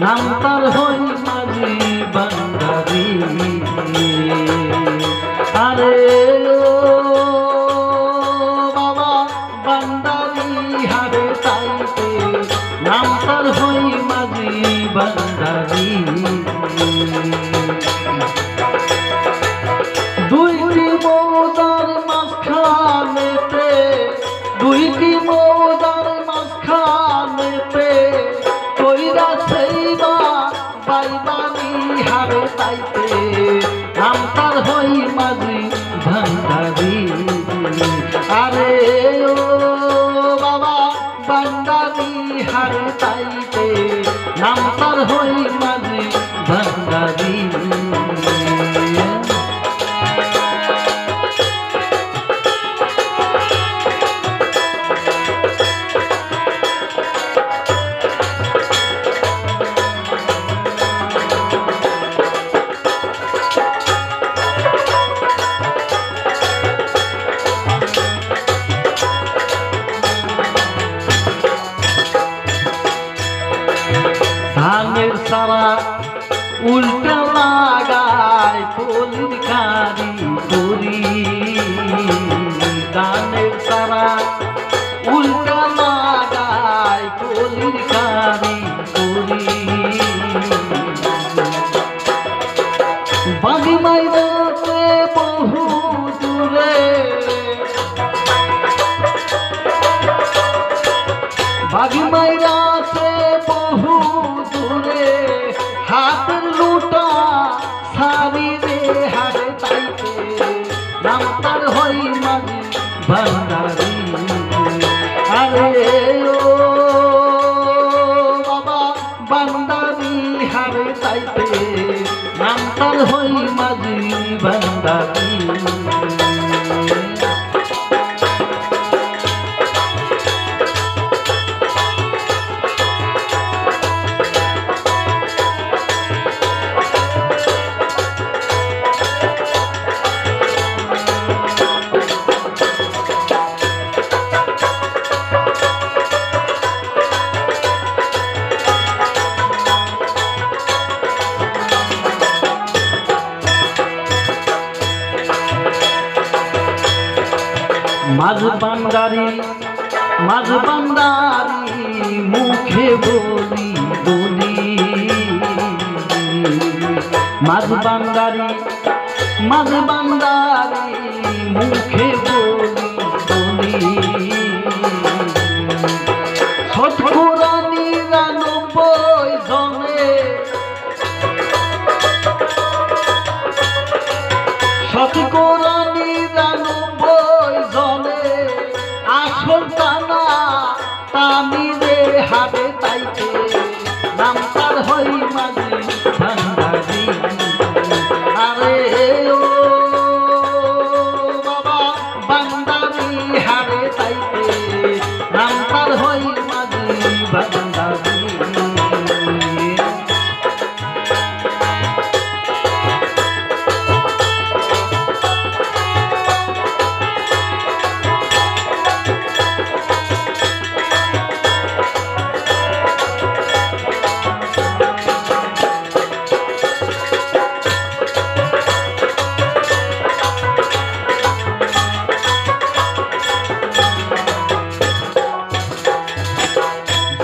নাম তার হই মাঝি বান্দারি। আরে ও বাবা বান্দারি হারে তাইতে নাম তার হই মাঝি বান্দারি। দুইটি মৌদার মাঝখানেতে দুইটি মৌদার মাঝখানেতে কইরা সেইবা বাইবানি হারে তাইতে নাম তার হই মাঝি ভান্ডারি। আরে ও বাবা বান্দারি হারে তাইতে নাম তার হই মাঝি ভান্ডারি। ধানের সারা উল্টা লাগায় পলির কারি করি। ধানের সারা উল্টা লাগায় পলির কারি করি। বাড়ি মাইরাতে বহু দূরে বাড়ি মাইরাতে বহু দূরে হাতের লুটা সারি রে হারে তাইতে নাম তার হই মাঝি ভান্ডারি। আরে ও বাবা বান্দারি হারে তাইতে নাম তার হই মাঝি ভান্ডারি। মাঝ বান্দারি মুখে বলি বলি। মাঝ বান্দারি মুখে বলি বলি। শতকরা ৯৯ জনে শতকরা ৯৯ জনে আসল টানা টানি রে হারে তাইতে নাম তার হই মাঝি ভান্ডারি। আরে ও বাবা বান্দারি হারে তাইতে নাম তার হই মাঝি ভান্ডারি।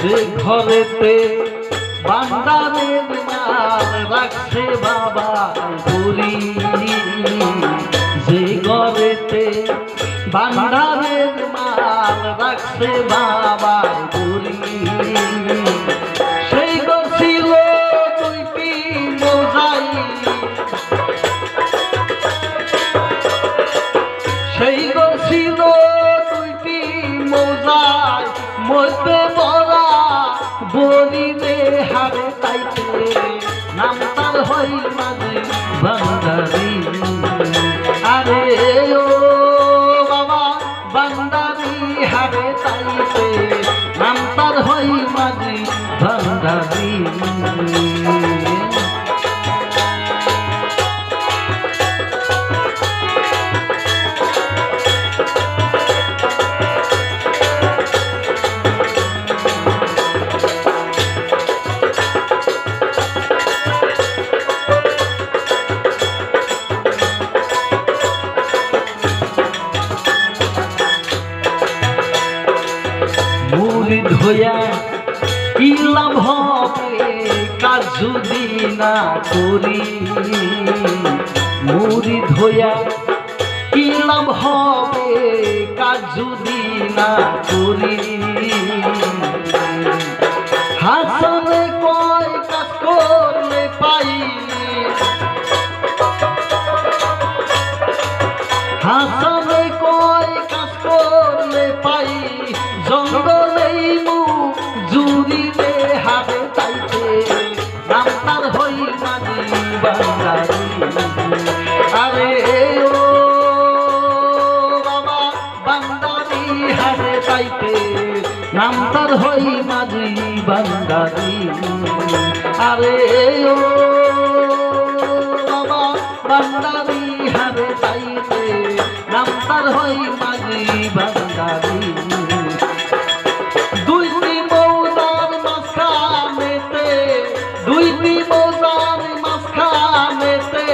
যে ঘরেতে বান্দারের নাম রাখছে বাবা বুড়ি। যে ঘরেতে বান্দারের নাম রাখছে বাবা বুড়ি। সেই ঘর ছিল দুইটি মোজাই। সেই ঘর ছিল দুইটি মোজাই মধ্যে বড়া বলি রে হারে তাইতে নাম তার হই মাঝি ভান্ডারি। আরে ও বাবা বান্দারি হারে তাইতে নাম তার হই মাঝি ভান্ডারি মুরিদ হইয়া কি লাভ হবে কাজ যদি না করি মুরিদ হইয়া কি লাভ হবে কাজ যদি না করি হাসানে কয় কাজ করলে পাই হাসানে কয় কাজ করলে পাই জঙ্গলেই জুড়িতে হাতে চাইতে নাম তার হই মাঝি ভান্ডারি আরে ও বাবা ভান্ডারি হাতে চাইতে নাম তার হই মাঝি ভান্ডারি আরে ও বাবা ভান্ডারি হাতে চাইতে নাম তার হই মাঝি ভান্ডারি দুইটি মৌজার মাঝখানেতে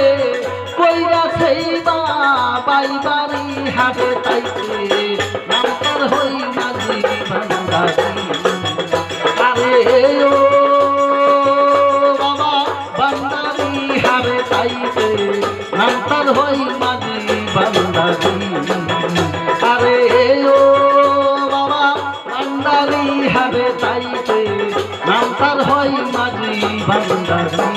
কইরা সেই বাইবারি হাতে তাইতে নাম তার হই মাঝি ভান্ডারি আরে ও বাবা ভান্ডারি হাতে তাইতে নাম তার হই মাঝি ভান্ডারি আরে ও বাবা ভান্ডারি হাতে তাইতে নাম তার হয় মাঝি ভান্ডারি।